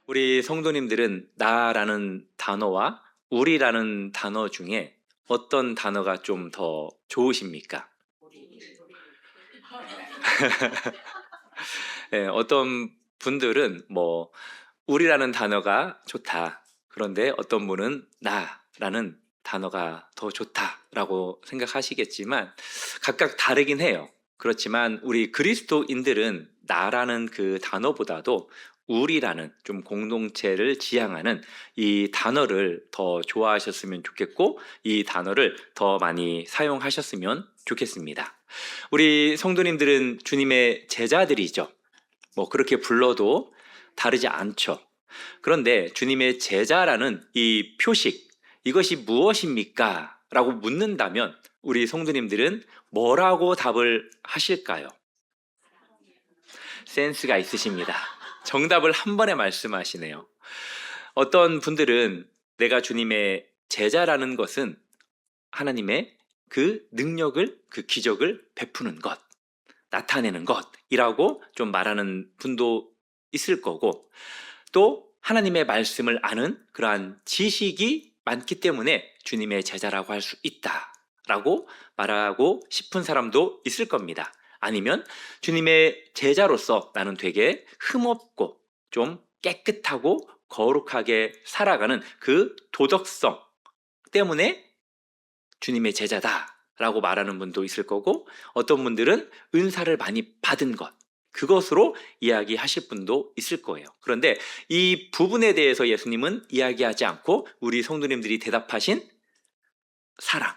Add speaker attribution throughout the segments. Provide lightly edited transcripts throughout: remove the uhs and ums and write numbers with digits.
Speaker 1: 우리 성도님들은 나라는 단어와 우리라는 단어 중에 어떤 단어가 좀 더 좋으십니까? 어떤 분들은 우리라는 단어가 좋다. 그런데 어떤 분은 나라는 단어가 더 좋다라고 생각하시겠지만 각각 다르긴 해요. 그렇지만 우리 그리스도인들은 나라는 그 단어보다도 우리라는 좀 공동체를 지향하는 이 단어를 더 좋아하셨으면 좋겠고 이 단어를 더 많이 사용하셨으면 좋겠습니다. 우리 성도님들은 주님의 제자들이죠. 그렇게 불러도 다르지 않죠. 그런데 주님의 제자라는 이 표식, 이것이 무엇입니까? 라고 묻는다면 우리 성도님들은 뭐라고 답을 하실까요? 센스가 있으십니다. 정답을 한 번에 말씀하시네요. 어떤 분들은 내가 주님의 제자라는 것은 하나님의 그 능력을, 그 기적을 베푸는 것, 나타내는 것이라고 좀 말하는 분도 있을 거고, 또 하나님의 말씀을 아는 그러한 지식이 많기 때문에 주님의 제자라고 할 수 있다라고 말하고 싶은 사람도 있을 겁니다. 아니면 주님의 제자로서 나는 되게 흠없고 좀 깨끗하고 거룩하게 살아가는 그 도덕성 때문에 주님의 제자다라고 말하는 분도 있을 거고, 어떤 분들은 은사를 많이 받은 것, 그것으로 이야기하실 분도 있을 거예요. 그런데 이 부분에 대해서 예수님은 이야기하지 않고 우리 성도님들이 대답하신 사랑,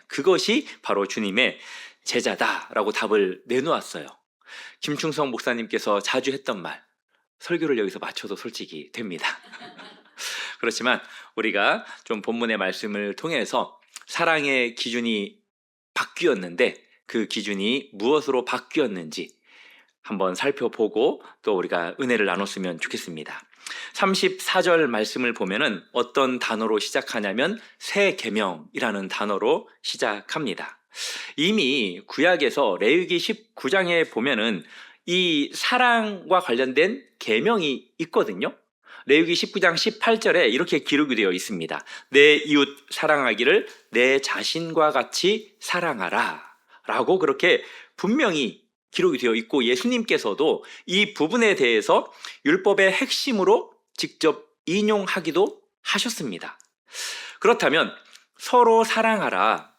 Speaker 1: 그것이 바로 주님의 제자다라고 답을 내놓았어요. 김충성 목사님께서 자주 했던 말, 설교를 여기서 마쳐도 솔직히 됩니다. 그렇지만 우리가 좀 본문의 말씀을 통해서 사랑의 기준이 바뀌었는데 그 기준이 무엇으로 바뀌었는지 한번 살펴보고 또 우리가 은혜를 나눴으면 좋겠습니다. 34절 말씀을 보면은 어떤 단어로 시작하냐면 새 계명이라는 단어로 시작합니다. 이미 구약에서 레위기 19장에 보면은 이 사랑과 관련된 계명이 있거든요. 레위기 19장 18절에 이렇게 기록이 되어 있습니다. 내 이웃 사랑하기를 내 자신과 같이 사랑하라 라고 그렇게 분명히 기록이 되어 있고, 예수님께서도 이 부분에 대해서 율법의 핵심으로 직접 인용하기도 하셨습니다. 그렇다면 서로 사랑하라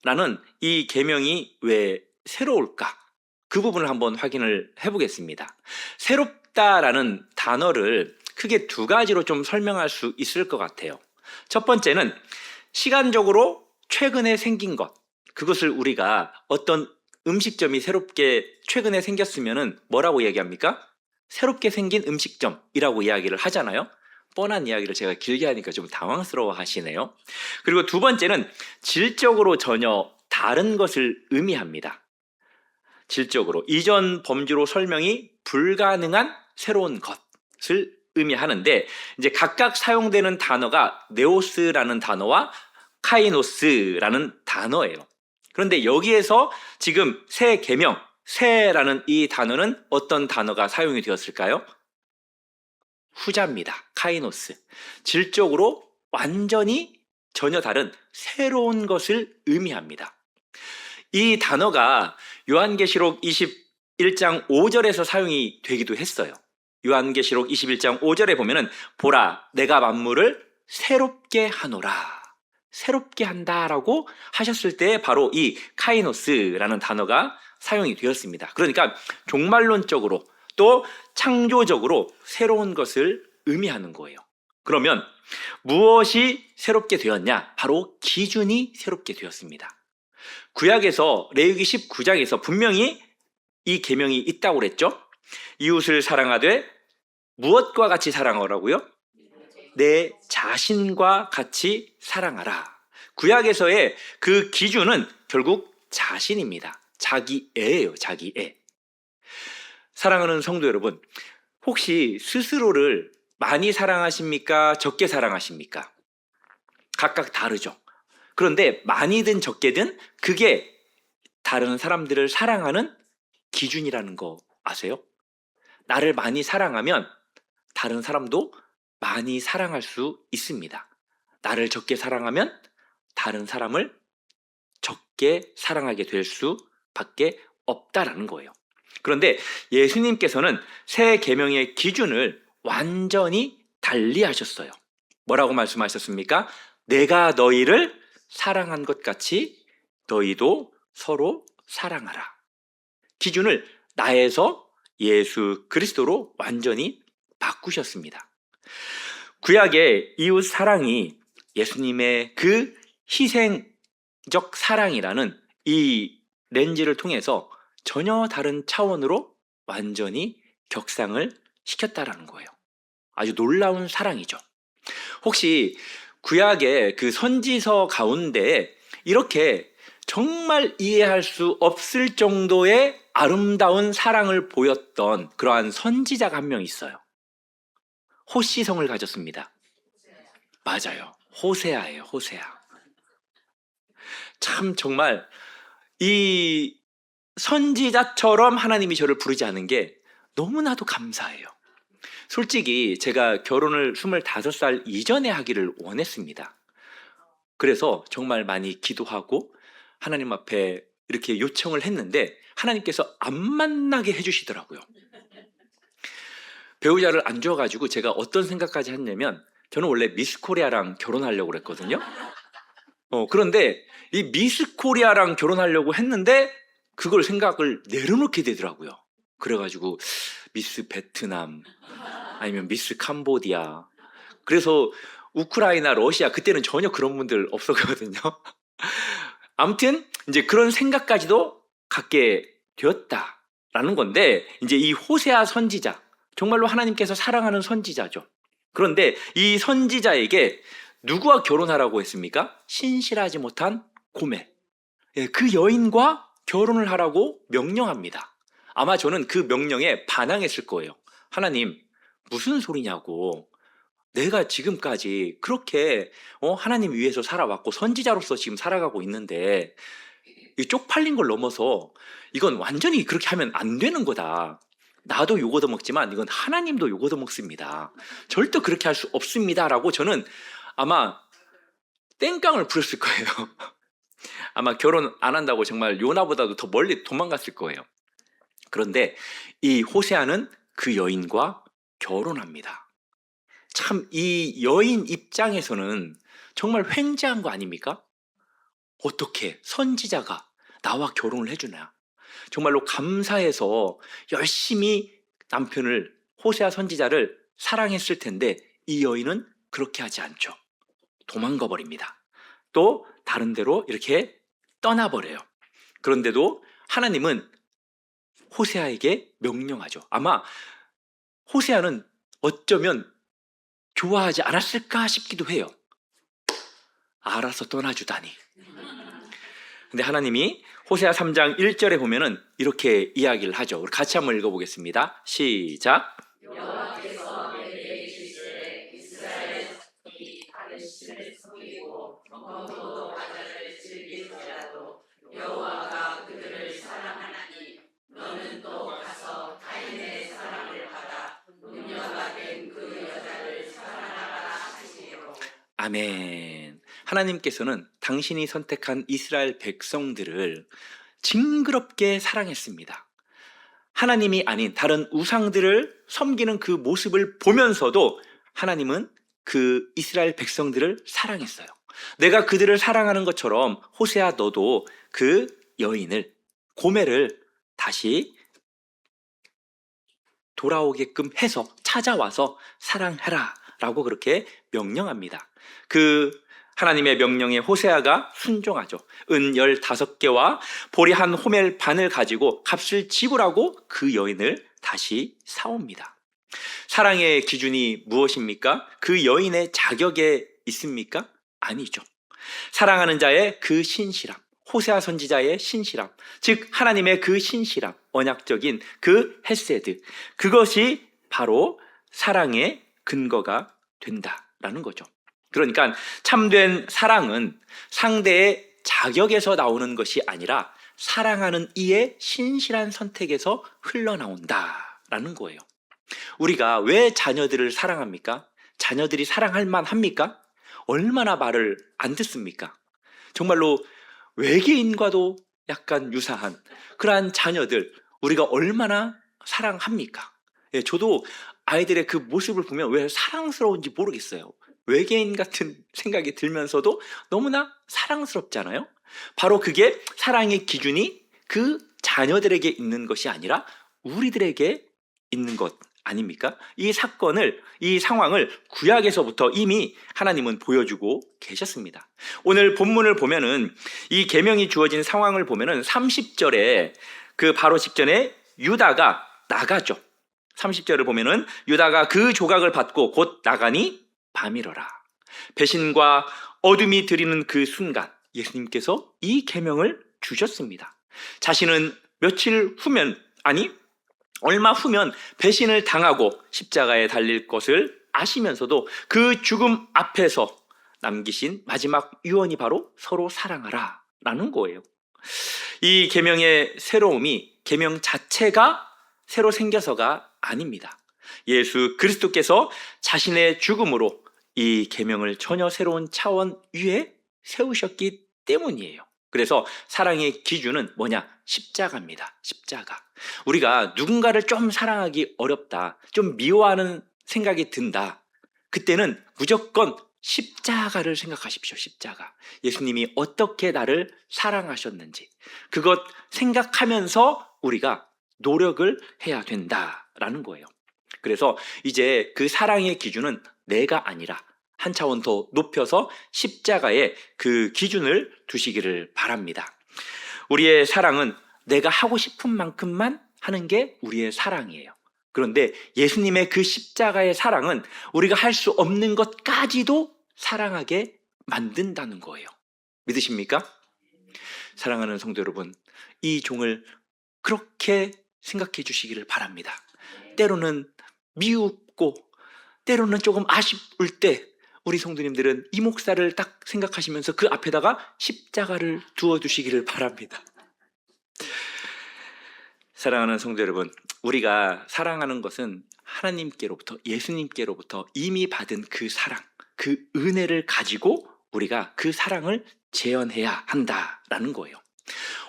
Speaker 1: 라는 이 계명이 왜 새로울까? 그 부분을 한번 확인을 해보겠습니다. 새롭다라는 단어를 크게 두 가지로 좀 설명할 수 있을 것 같아요. 첫 번째는 시간적으로 최근에 생긴 것, 그것을 우리가 어떤 음식점이 새롭게 최근에 생겼으면 뭐라고 얘기합니까? 새롭게 생긴 음식점이라고 이야기를 하잖아요. 뻔한 이야기를 제가 길게 하니까 좀 당황스러워 하시네요. 그리고 두 번째는 질적으로 전혀 다른 것을 의미합니다. 질적으로 이전 범주로 설명이 불가능한 새로운 것을 의미하는데, 이제 각각 사용되는 단어가 네오스라는 단어와 카이노스라는 단어예요. 그런데 여기에서 지금 새 계명, 새라는 이 단어는 어떤 단어가 사용이 되었을까요? 후자입니다. 카이노스. 질적으로 완전히 전혀 다른 새로운 것을 의미합니다. 이 단어가 요한계시록 21장 5절에서 사용이 되기도 했어요. 요한계시록 21장 5절에 보면은 보라 내가 만물을 새롭게 하노라, 새롭게 한다라고 하셨을 때 바로 이 카이노스라는 단어가 사용이 되었습니다. 그러니까 종말론적으로 또 창조적으로 새로운 것을 의미하는 거예요. 그러면 무엇이 새롭게 되었냐? 바로 기준이 새롭게 되었습니다. 구약에서 레위기 19장에서 분명히 이 계명이 있다고 그랬죠. 이웃을 사랑하되 무엇과 같이 사랑하라고요? 내 자신과 같이 사랑하라. 구약에서의 그 기준은 결국 자신입니다. 자기애예요. 자기애. 사랑하는 성도 여러분, 혹시 스스로를 많이 사랑하십니까? 적게 사랑하십니까? 각각 다르죠. 그런데 많이든 적게든 그게 다른 사람들을 사랑하는 기준이라는 거 아세요? 나를 많이 사랑하면 다른 사람도 많이 사랑할 수 있습니다. 나를 적게 사랑하면 다른 사람을 적게 사랑하게 될 수밖에 없다라는 거예요. 그런데 예수님께서는 새 계명의 기준을 완전히 달리하셨어요. 뭐라고 말씀하셨습니까? 내가 너희를 사랑한 것 같이 너희도 서로 사랑하라. 기준을 나에서 예수 그리스도로 완전히 바꾸셨습니다. 구약의 이웃 사랑이 예수님의 그 희생적 사랑이라는 이 렌즈를 통해서 전혀 다른 차원으로 완전히 격상을 시켰다라는 거예요. 아주 놀라운 사랑이죠. 혹시 구약의 그 선지서 가운데 이렇게 정말 이해할 수 없을 정도의 아름다운 사랑을 보였던 그러한 선지자가 한 명 있어요. 호시성을 가졌습니다. 맞아요. 호세아예요. 호세아. 참 정말 이 선지자처럼 하나님이 저를 부르지 않은 게 너무나도 감사해요. 솔직히 제가 결혼을 25살 이전에 하기를 원했습니다. 그래서 정말 많이 기도하고 하나님 앞에 이렇게 요청을 했는데 하나님께서 안 만나게 해주시더라고요. 배우자를 안 줘가지고 제가 어떤 생각까지 했냐면 저는 원래 미스 코리아랑 결혼하려고 그랬거든요. 그런데 이 미스 코리아랑 결혼하려고 했는데 그걸 생각을 내려놓게 되더라고요. 그래가지고 미스 베트남 아니면 미스 캄보디아, 그래서 우크라이나, 러시아, 그때는 전혀 그런 분들 없었거든요. 아무튼 이제 그런 생각까지도 갖게 되었다라는 건데, 이제 이 호세아 선지자, 정말로 하나님께서 사랑하는 선지자죠. 그런데 이 선지자에게 누구와 결혼하라고 했습니까? 신실하지 못한 고멜, 그 여인과 결혼을 하라고 명령합니다. 아마 저는 그 명령에 반항했을 거예요. 하나님, 무슨 소리냐고. 내가 지금까지 그렇게 하나님 위해서 살아왔고 선지자로서 지금 살아가고 있는데 이 쪽팔린 걸 넘어서 이건 완전히 그렇게 하면 안 되는 거다. 나도 욕 얻어먹지만 이건 하나님도 욕 얻어먹습니다. 절대 그렇게 할 수 없습니다 라고 저는 아마 땡깡을 부렸을 거예요. 아마 결혼 안 한다고 정말 요나보다도 더 멀리 도망갔을 거예요. 그런데 이 호세아는 그 여인과 결혼합니다. 참 이 여인 입장에서는 정말 횡재한 거 아닙니까? 어떻게 선지자가 나와 결혼을 해주나. 정말로 감사해서 열심히 남편을, 호세아 선지자를 사랑했을 텐데 이 여인은 그렇게 하지 않죠. 도망가 버립니다. 또 다른 데로 이렇게 떠나버려요. 그런데도 하나님은 호세아에게 명령하죠. 아마 호세아는 어쩌면 좋아하지 않았을까 싶기도 해요. 알아서 떠나주다니. 근데 하나님이 호세아 3장 1절에 보면은 이렇게 이야기를 하죠. 우리 같이 한번 읽어보겠습니다. 시작. 여호와께서 내게 이르시되 이스라엘 자손이 다른 신을 섬기고 먹고도 과자를 즐길지라도 여호와가 그들을 사랑하나니 너는 또 가서 타인의 사랑을 받아 음녀가 된 그 여자를 사랑하라 하시니로. 아멘. 하나님께서는 당신이 선택한 이스라엘 백성들을 징그럽게 사랑했습니다. 하나님이 아닌 다른 우상들을 섬기는 그 모습을 보면서도 하나님은 그 이스라엘 백성들을 사랑했어요. 내가 그들을 사랑하는 것처럼 호세아 너도 그 여인을, 고멜을 다시 돌아오게끔 해서 찾아와서 사랑해라 라고 그렇게 명령합니다. 그 하나님의 명령에 호세아가 순종하죠. 은 15개와 보리 한 호멜 반을 가지고 값을 지불하고 그 여인을 다시 사옵니다. 사랑의 기준이 무엇입니까? 그 여인의 자격에 있습니까? 아니죠. 사랑하는 자의 그 신실함, 호세아 선지자의 신실함, 즉 하나님의 그 신실함, 언약적인 그 헤세드, 그것이 바로 사랑의 근거가 된다라는 거죠. 그러니까 참된 사랑은 상대의 자격에서 나오는 것이 아니라 사랑하는 이의 신실한 선택에서 흘러나온다라는 거예요. 우리가 왜 자녀들을 사랑합니까? 자녀들이 사랑할 만합니까? 얼마나 말을 안 듣습니까? 정말로 외계인과도 약간 유사한 그러한 자녀들, 우리가 얼마나 사랑합니까? 예, 저도 아이들의 그 모습을 보면 왜 사랑스러운지 모르겠어요. 외계인 같은 생각이 들면서도 너무나 사랑스럽잖아요. 바로 그게 사랑의 기준이 그 자녀들에게 있는 것이 아니라 우리들에게 있는 것 아닙니까? 이 사건을, 이 상황을 구약에서부터 이미 하나님은 보여주고 계셨습니다. 오늘 본문을 보면은 이 계명이 주어진 상황을 보면은 30절에 그 바로 직전에 유다가 나가죠. 30절을 보면은 유다가 그 조각을 받고 곧 나가니 밤이러라. 배신과 어둠이 들이는 그 순간 예수님께서 이 계명을 주셨습니다. 자신은 며칠 후면, 아니 얼마 후면 배신을 당하고 십자가에 달릴 것을 아시면서도 그 죽음 앞에서 남기신 마지막 유언이 바로 서로 사랑하라 라는 거예요. 이 계명의 새로움이 계명 자체가 새로 생겨서가 아닙니다. 예수 그리스도께서 자신의 죽음으로 이 계명을 전혀 새로운 차원 위에 세우셨기 때문이에요. 그래서 사랑의 기준은 뭐냐? 십자가입니다. 십자가. 우리가 누군가를 좀 사랑하기 어렵다, 좀 미워하는 생각이 든다, 그때는 무조건 십자가를 생각하십시오. 십자가. 예수님이 어떻게 나를 사랑하셨는지 그것 생각하면서 우리가 노력을 해야 된다라는 거예요. 그래서 이제 그 사랑의 기준은 내가 아니라 한 차원 더 높여서 십자가에 그 기준을 두시기를 바랍니다. 우리의 사랑은 내가 하고 싶은 만큼만 하는 게 우리의 사랑이에요. 그런데 예수님의 그 십자가의 사랑은 우리가 할 수 없는 것까지도 사랑하게 만든다는 거예요. 믿으십니까? 사랑하는 성도 여러분, 이 종을 그렇게 생각해 주시기를 바랍니다. 때로는 미웁고 때로는 조금 아쉬울 때 우리 성도님들은 이 목사를 딱 생각하시면서 그 앞에다가 십자가를 두어두시기를 바랍니다. 사랑하는 성도 여러분, 우리가 사랑하는 것은 하나님께로부터, 예수님께로부터 이미 받은 그 사랑, 그 은혜를 가지고 우리가 그 사랑을 재현해야 한다라는 거예요.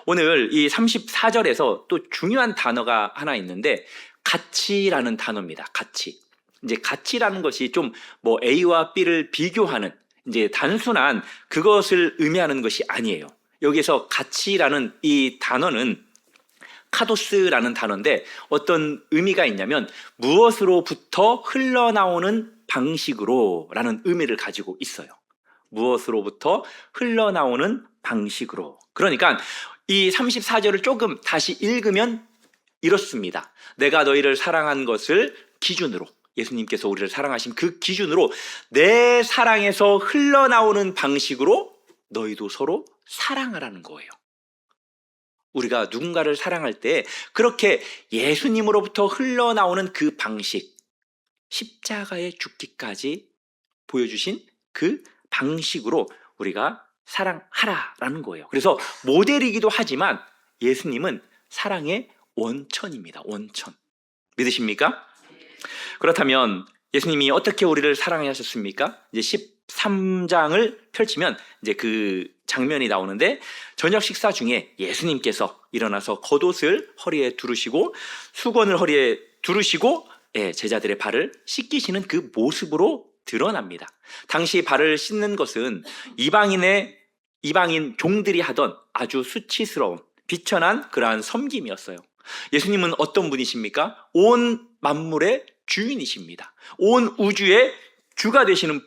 Speaker 1: 오늘 이 34절에서 또 중요한 단어가 하나 있는데 가치라는 단어입니다. 가치. 이제 가치라는 것이 좀 뭐 A와 B를 비교하는 이제 단순한 그것을 의미하는 것이 아니에요. 여기서 가치라는 이 단어는 카도스라는 단어인데 어떤 의미가 있냐면 무엇으로부터 흘러나오는 방식으로 라는 의미를 가지고 있어요. 무엇으로부터 흘러나오는 방식으로. 그러니까 이 34절을 조금 다시 읽으면 이렇습니다. 내가 너희를 사랑한 것을 기준으로, 예수님께서 우리를 사랑하신 그 기준으로 내 사랑에서 흘러나오는 방식으로 너희도 서로 사랑하라는 거예요. 우리가 누군가를 사랑할 때 그렇게 예수님으로부터 흘러나오는 그 방식, 십자가에 죽기까지 보여주신 그 방식으로 우리가 사랑하라라는 거예요. 그래서 모델이기도 하지만 예수님은 사랑의 원천입니다. 원천. 믿으십니까? 그렇다면 예수님이 어떻게 우리를 사랑하셨습니까? 이제 13장을 펼치면 이제 그 장면이 나오는데 저녁 식사 중에 예수님께서 일어나서 겉옷을 허리에 두르시고 수건을 허리에 두르시고 제자들의 발을 씻기시는 그 모습으로 드러납니다. 당시 발을 씻는 것은 이방인 종들이 하던 아주 수치스러운 비천한 그러한 섬김이었어요. 예수님은 어떤 분이십니까? 온 만물의 주인이십니다. 온 우주의 주가 되시는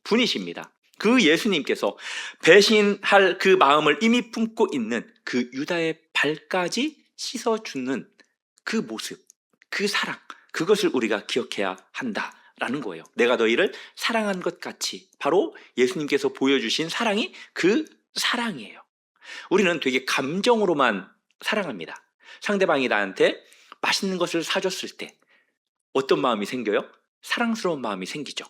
Speaker 1: 분이십니다. 그 예수님께서 배신할 그 마음을 이미 품고 있는 그 유다의 발까지 씻어주는 그 모습, 그 사랑, 그것을 우리가 기억해야 한다라는 거예요. 내가 너희를 사랑한 것 같이 바로 예수님께서 보여주신 사랑이 그 사랑이에요. 우리는 되게 감정으로만 사랑합니다. 상대방이 나한테 맛있는 것을 사줬을 때 어떤 마음이 생겨요? 사랑스러운 마음이 생기죠.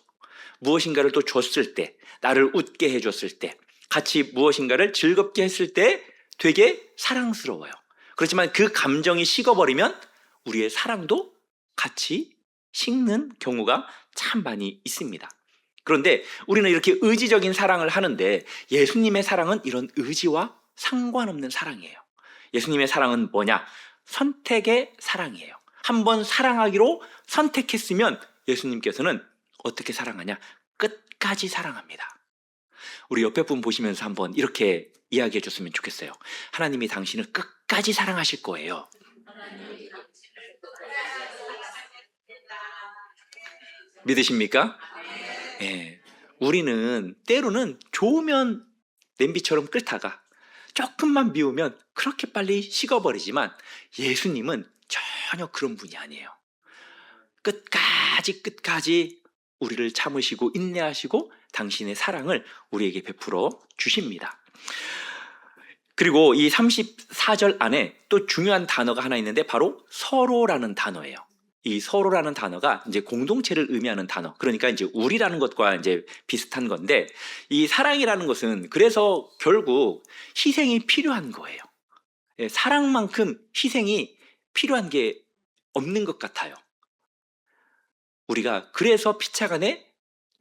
Speaker 1: 무엇인가를 또 줬을 때, 나를 웃게 해줬을 때, 같이 무엇인가를 즐겁게 했을 때 되게 사랑스러워요. 그렇지만 그 감정이 식어버리면 우리의 사랑도 같이 식는 경우가 참 많이 있습니다. 그런데 우리는 이렇게 의지적인 사랑을 하는데 예수님의 사랑은 이런 의지와 상관없는 사랑이에요. 예수님의 사랑은 뭐냐? 선택의 사랑이에요. 한번 사랑하기로 선택했으면 예수님께서는 어떻게 사랑하냐? 끝까지 사랑합니다. 우리 옆에 분 보시면서 한번 이렇게 이야기해 줬으면 좋겠어요. 하나님이 당신을 끝까지 사랑하실 거예요. 믿으십니까? 예. 우리는 때로는 좋으면 냄비처럼 끓다가 조금만 미우면 그렇게 빨리 식어버리지만 예수님은 전혀 그런 분이 아니에요. 끝까지 우리를 참으시고 인내하시고 당신의 사랑을 우리에게 베풀어 주십니다. 그리고 이 34절 안에 또 중요한 단어가 하나 있는데 바로 서로라는 단어예요. 이 서로라는 단어가 이제 공동체를 의미하는 단어. 그러니까 이제 우리라는 것과 이제 비슷한 건데 이 사랑이라는 것은 그래서 결국 희생이 필요한 거예요. 사랑만큼 희생이 필요한 게 없는 것 같아요. 우리가 그래서 피차간에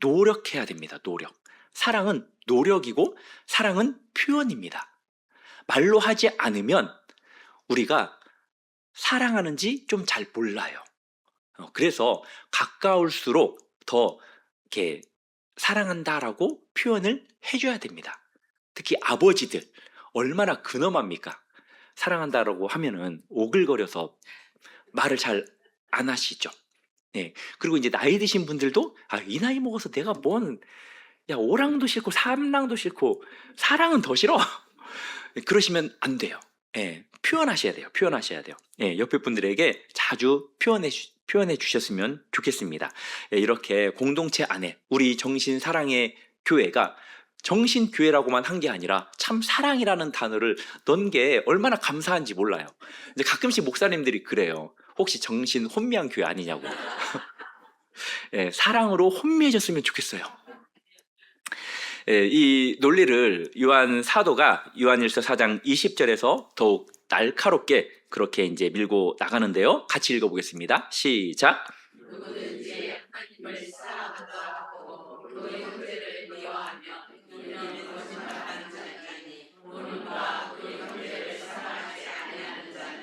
Speaker 1: 노력해야 됩니다. 노력. 사랑은 노력이고 사랑은 표현입니다. 말로 하지 않으면 우리가 사랑하는지 좀 잘 몰라요. 그래서 가까울수록 더 이렇게 사랑한다라고 표현을 해줘야 됩니다. 특히 아버지들 얼마나 근엄합니까? 사랑한다라고 하면은 오글거려서 말을 잘 안 하시죠. 네. 그리고 이제 나이 드신 분들도 이 나이 먹어서 내가 오랑도 싫고 삼랑도 싫고 사랑은 더 싫어. 그러시면 안 돼요. 표현하셔야 돼요. 옆에 분들에게 자주 표현해 주셨으면 좋겠습니다. 이렇게 공동체 안에 우리 정신사랑의 교회가 정신교회라고만 한 게 아니라 참 사랑이라는 단어를 넣은 게 얼마나 감사한지 몰라요. 이제 가끔씩 목사님들이 그래요. 혹시 정신 혼미한 교회 아니냐고. 사랑으로 혼미해졌으면 좋겠어요. 이 논리를 요한 사도가 요한일서 4장 20절에서 더욱 날카롭게 그렇게 이제 밀고 나가는데요. 같이 읽어보겠습니다. 시작. 누구든지 하나님을 사랑하고 그의 형제를 미워하며 이는 거짓말하는 자니 오늘과 그의 형제를 사랑하지 아니하는 자는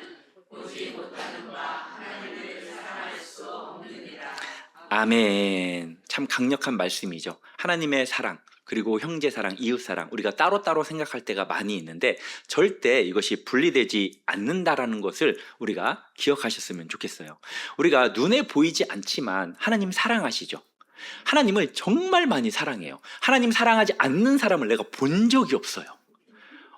Speaker 1: 보지 못하는 바 하나님을 사랑할 수 없느니라. 아멘. 참 강력한 말씀이죠. 하나님의 사랑 그리고 형제사랑, 이웃사랑 우리가 따로따로 생각할 때가 많이 있는데 절대 이것이 분리되지 않는다라는 것을 우리가 기억하셨으면 좋겠어요. 우리가 눈에 보이지 않지만 하나님 사랑하시죠. 하나님을 정말 많이 사랑해요. 하나님 사랑하지 않는 사람을 내가 본 적이 없어요.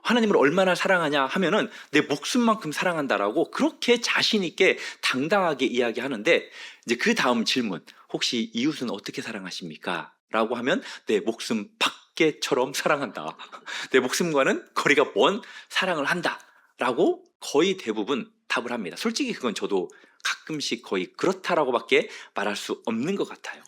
Speaker 1: 하나님을 얼마나 사랑하냐 하면은 내 목숨만큼 사랑한다라고 그렇게 자신 있게 당당하게 이야기하는데 이제 그 다음 질문, 혹시 이웃은 어떻게 사랑하십니까? 라고 하면 내 목숨 밖에처럼 사랑한다. 내 목숨과는 거리가 먼 사랑을 한다. 라고 거의 대부분 답을 합니다. 솔직히 그건 저도 가끔씩 거의 그렇다라고밖에 말할 수 없는 것 같아요.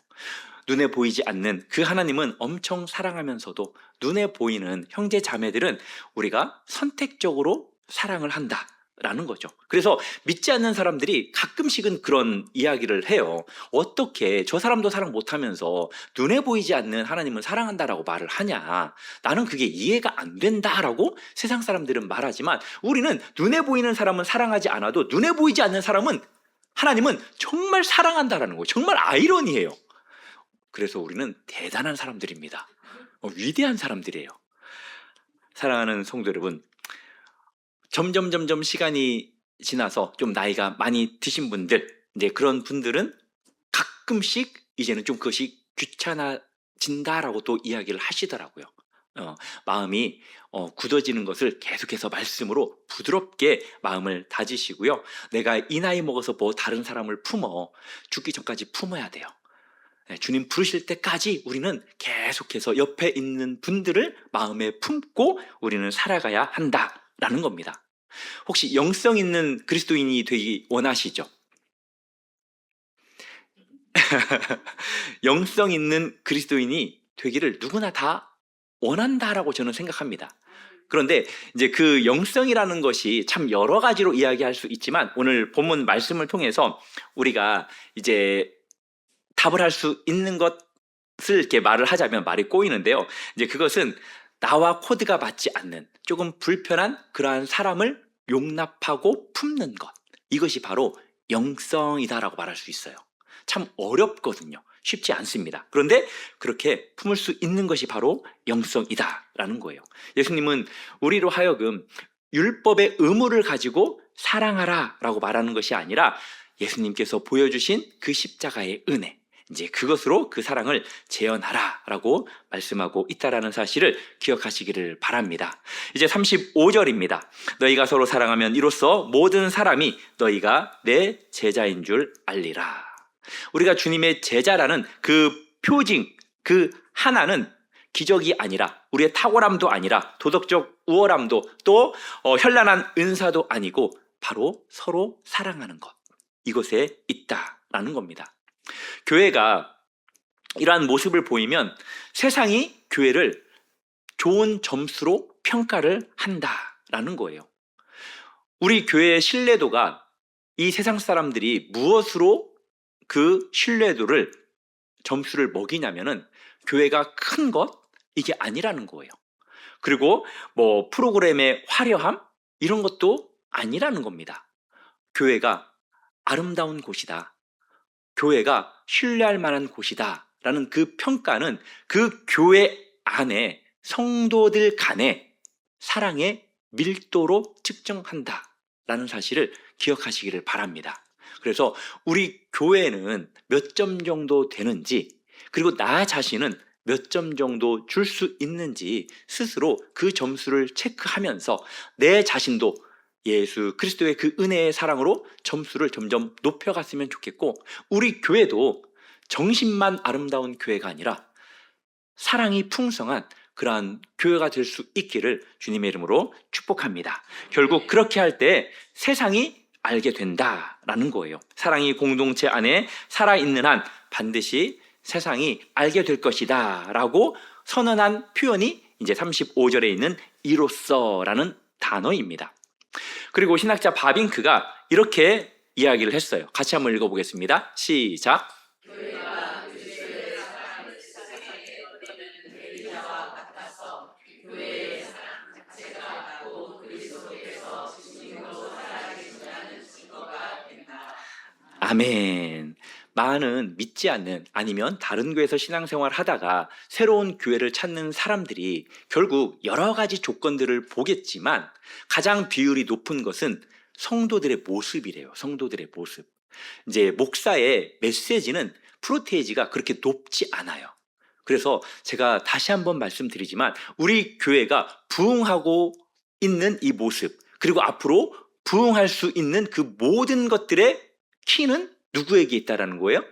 Speaker 1: 눈에 보이지 않는 그 하나님은 엄청 사랑하면서도 눈에 보이는 형제 자매들은 우리가 선택적으로 사랑을 한다. 라는 거죠. 그래서 믿지 않는 사람들이 가끔씩은 그런 이야기를 해요. 어떻게 저 사람도 사랑 못하면서 눈에 보이지 않는 하나님은 사랑한다라고 말을 하냐. 나는 그게 이해가 안 된다라고 세상 사람들은 말하지만 우리는 눈에 보이는 사람은 사랑하지 않아도 눈에 보이지 않는 사람은 하나님은 정말 사랑한다라는 거예요. 정말 아이러니해요. 그래서 우리는 대단한 사람들입니다. 위대한 사람들이에요. 사랑하는 성도 여러분, 점점 시간이 지나서 좀 나이가 많이 드신 분들, 이제 그런 분들은 가끔씩 이제는 좀 그것이 귀찮아진다라고 또 이야기를 하시더라고요. 마음이 굳어지는 것을 계속해서 말씀으로 부드럽게 마음을 다지시고요. 내가 이 나이 먹어서 뭐 다른 사람을 품어 죽기 전까지 품어야 돼요. 주님 부르실 때까지 우리는 계속해서 옆에 있는 분들을 마음에 품고 우리는 살아가야 한다라는 겁니다. 혹시 영성 있는 그리스도인이 되기 원하시죠? 영성 있는 그리스도인이 되기를 누구나 다 원한다라고 저는 생각합니다. 그런데 이제 그 영성이라는 것이 참 여러 가지로 이야기할 수 있지만 오늘 본문 말씀을 통해서 우리가 이제 답을 할 수 있는 것을 이렇게 말을 하자면 말이 꼬이는데요. 이제 그것은 나와 코드가 맞지 않는 조금 불편한 그러한 사람을 용납하고 품는 것. 이것이 바로 영성이다라고 말할 수 있어요. 참 어렵거든요. 쉽지 않습니다. 그런데 그렇게 품을 수 있는 것이 바로 영성이다라는 거예요. 예수님은 우리로 하여금 율법의 의무를 가지고 사랑하라라고 말하는 것이 아니라 예수님께서 보여주신 그 십자가의 은혜, 이제 그것으로 그 사랑을 재현하라라고 말씀하고 있다라는 사실을 기억하시기를 바랍니다. 이제 35절입니다. 너희가 서로 사랑하면 이로써 모든 사람이 너희가 내 제자인 줄 알리라. 우리가 주님의 제자라는 그 표징, 그 하나는 기적이 아니라 우리의 탁월함도 아니라 도덕적 우월함도 또 현란한 은사도 아니고 바로 서로 사랑하는 것, 이것에 있다라는 겁니다. 교회가 이러한 모습을 보이면 세상이 교회를 좋은 점수로 평가를 한다라는 거예요. 우리 교회의 신뢰도가 이 세상 사람들이 무엇으로 그 신뢰도를 점수를 먹이냐면은 교회가 큰 것, 이게 아니라는 거예요. 그리고 뭐 프로그램의 화려함, 이런 것도 아니라는 겁니다. 교회가 아름다운 곳이다, 교회가 신뢰할 만한 곳이다 라는 그 평가는 그 교회 안에 성도들 간의 사랑의 밀도로 측정한다 라는 사실을 기억하시기를 바랍니다. 그래서 우리 교회는 몇 점 정도 되는지, 그리고 나 자신은 몇 점 정도 줄 수 있는지 스스로 그 점수를 체크하면서 내 자신도 예수 그리스도의 그 은혜의 사랑으로 점수를 점점 높여갔으면 좋겠고, 우리 교회도 정신만 아름다운 교회가 아니라 사랑이 풍성한 그러한 교회가 될 수 있기를 주님의 이름으로 축복합니다. 결국 그렇게 할 때 세상이 알게 된다라는 거예요. 사랑이 공동체 안에 살아있는 한 반드시 세상이 알게 될 것이다 라고 선언한 표현이 이제 35절에 있는 이로써라는 단어입니다. 그리고 신학자 바빙크가 이렇게 이야기를 했어요. 같이 한번 읽어보겠습니다. 시작. 아멘. 많은 믿지 않는, 아니면 다른 교회에서 신앙생활을 하다가 새로운 교회를 찾는 사람들이 결국 여러 가지 조건들을 보겠지만 가장 비율이 높은 것은 성도들의 모습이래요. 성도들의 모습. 이제 목사의 메시지는 프로테이지가 그렇게 높지 않아요. 그래서 제가 다시 한번 말씀드리지만 우리 교회가 부흥하고 있는 이 모습, 그리고 앞으로 부흥할 수 있는 그 모든 것들의 키는 누구에게 있다라는 거예요?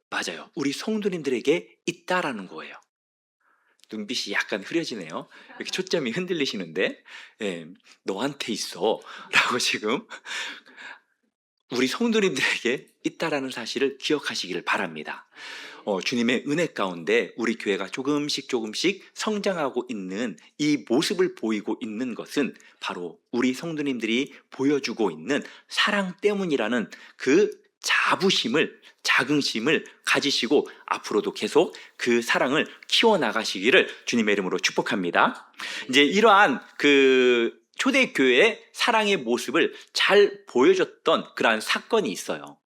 Speaker 1: 맞아요. 우리 성도님들에게 있다라는 거예요. 눈빛이 약간 흐려지네요. 이렇게 초점이 흔들리시는데, 너한테 있어 라고 지금 우리 성도님들에게 있다라는 사실을 기억하시기를 바랍니다. 주님의 은혜 가운데 우리 교회가 조금씩 성장하고 있는 이 모습을 보이고 있는 것은 바로 우리 성도님들이 보여주고 있는 사랑 때문이라는 그 자긍심을 가지시고 앞으로도 계속 그 사랑을 키워나가시기를 주님의 이름으로 축복합니다. 이제 이러한 그 초대교회의 사랑의 모습을 잘 보여줬던 그러한 사건이 있어요.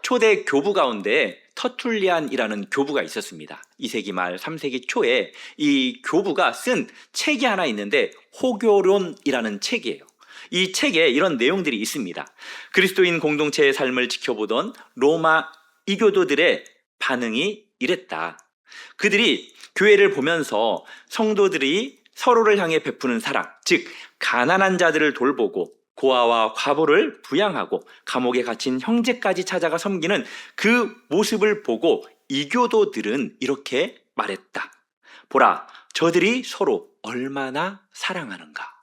Speaker 1: 초대 교부 가운데 터툴리안이라는 교부가 있었습니다. 2세기 말 3세기 초에 이 교부가 쓴 책이 하나 있는데 호교론이라는 책이에요. 이 책에 이런 내용들이 있습니다. 그리스도인 공동체의 삶을 지켜보던 로마 이교도들의 반응이 이랬다. 그들이 교회를 보면서 성도들이 서로를 향해 베푸는 사랑, 즉 가난한 자들을 돌보고 고아와 과부를 부양하고 감옥에 갇힌 형제까지 찾아가 섬기는 그 모습을 보고 이교도들은 이렇게 말했다. 보라, 저들이 서로 얼마나 사랑하는가.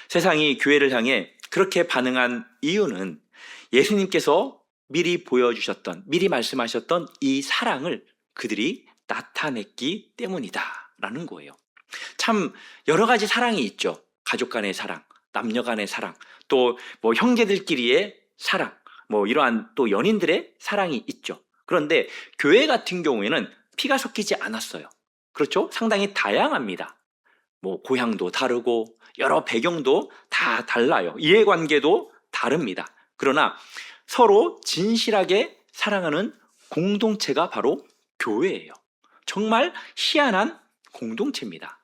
Speaker 1: 세상이 교회를 향해 그렇게 반응한 이유는 예수님께서 미리 보여주셨던, 미리 말씀하셨던 이 사랑을 그들이 나타냈기 때문이다 라는 거예요. 참 여러 가지 사랑이 있죠. 가족 간의 사랑, 남녀 간의 사랑, 또 뭐 형제들끼리의 사랑, 뭐 이러한 또 연인들의 사랑이 있죠. 그런데 교회 같은 경우에는 피가 섞이지 않았어요. 그렇죠? 상당히 다양합니다. 뭐 고향도 다르고 여러 배경도 다 달라요. 이해관계도 다릅니다. 그러나 서로 진실하게 사랑하는 공동체가 바로 교회예요. 정말 희한한 공동체입니다.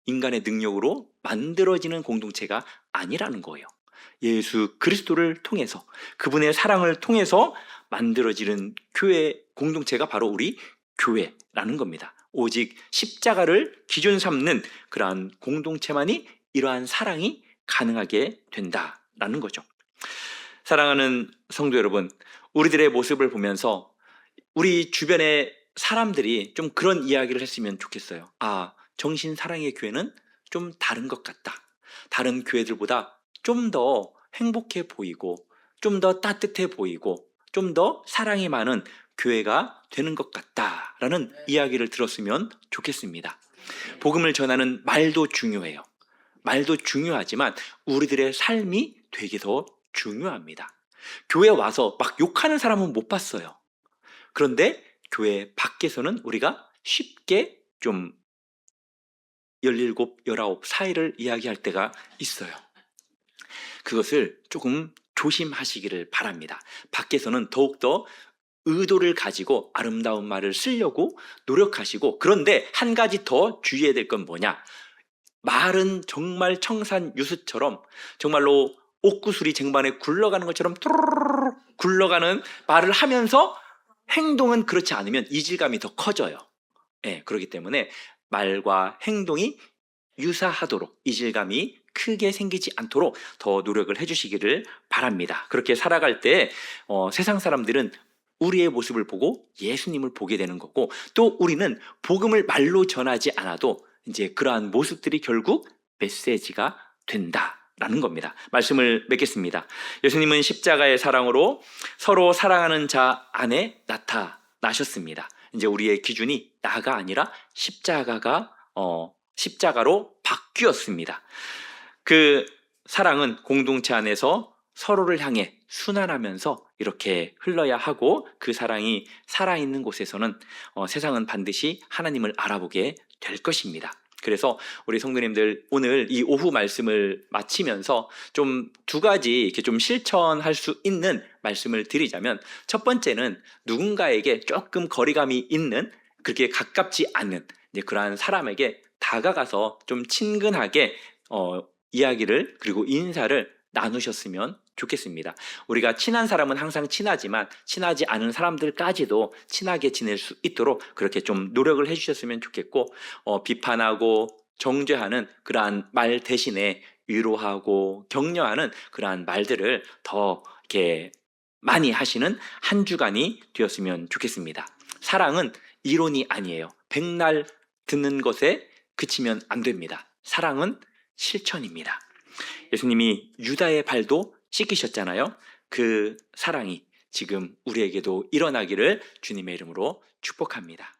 Speaker 1: 인간의 능력으로 만들어지는 공동체가 아니라는 거예요. 예수 그리스도를 통해서, 그분의 사랑을 통해서 만들어지는 교회 공동체가 바로 우리 교회라는 겁니다. 오직 십자가를 기준 삼는 그러한 공동체만이 이러한 사랑이 가능하게 된다라는 거죠. 사랑하는 성도 여러분, 우리들의 모습을 보면서 우리 주변의 사람들이 좀 그런 이야기를 했으면 좋겠어요. 아, 정신사랑의 교회는 좀 다른 것 같다. 다른 교회들보다 좀 더 행복해 보이고, 좀 더 따뜻해 보이고, 좀 더 사랑이 많은 교회가 되는 것 같다라는 이야기를 들었으면 좋겠습니다. 복음을 전하는 말도 중요해요. 말도 중요하지만 우리들의 삶이 되게 더 중요합니다. 교회 와서 막 욕하는 사람은 못 봤어요. 그런데 교회 밖에서는 우리가 쉽게 좀 17, 19 사이를 이야기할 때가 있어요. 그것을 조금 조심하시기를 바랍니다. 밖에서는 더욱더 의도를 가지고 아름다운 말을 쓰려고 노력하시고, 그런데 한 가지 더 주의해야 될 건 뭐냐? 말은 정말 청산유수처럼 정말로 옥구슬이 쟁반에 굴러가는 것처럼 뚜루루루 굴러가는 말을 하면서 행동은 그렇지 않으면 이질감이 더 커져요. 그렇기 때문에 말과 행동이 유사하도록, 이질감이 크게 생기지 않도록 더 노력을 해주시기를 바랍니다. 그렇게 살아갈 때 세상 사람들은 우리의 모습을 보고 예수님을 보게 되는 거고, 또 우리는 복음을 말로 전하지 않아도 이제 그러한 모습들이 결국 메시지가 된다라는 겁니다. 말씀을 맺겠습니다. 예수님은 십자가의 사랑으로 서로 사랑하는 자 안에 나타나셨습니다. 이제 우리의 기준이 나가 아니라 십자가로 바뀌었습니다. 그 사랑은 공동체 안에서 서로를 향해 순환하면서 이렇게 흘러야 하고, 그 사랑이 살아있는 곳에서는 세상은 반드시 하나님을 알아보게 될 것입니다. 그래서 우리 성도님들, 오늘 이 오후 말씀을 마치면서 좀 두 가지 이렇게 좀 실천할 수 있는 말씀을 드리자면, 첫 번째는 누군가에게 조금 거리감이 있는, 그렇게 가깝지 않은 그러한 사람에게 다가가서 좀 친근하게 이야기를, 그리고 인사를 나누셨으면 좋겠습니다. 우리가 친한 사람은 항상 친하지만 친하지 않은 사람들까지도 친하게 지낼 수 있도록 그렇게 좀 노력을 해주셨으면 좋겠고, 비판하고 정죄하는 그러한 말 대신에 위로하고 격려하는 그러한 말들을 더 이렇게 많이 하시는 한 주간이 되었으면 좋겠습니다. 사랑은 이론이 아니에요. 백날 듣는 것에 그치면 안 됩니다. 사랑은 실천입니다. 예수님이 유다의 발도 씻기셨잖아요. 그 사랑이 지금 우리에게도 일어나기를 주님의 이름으로 축복합니다.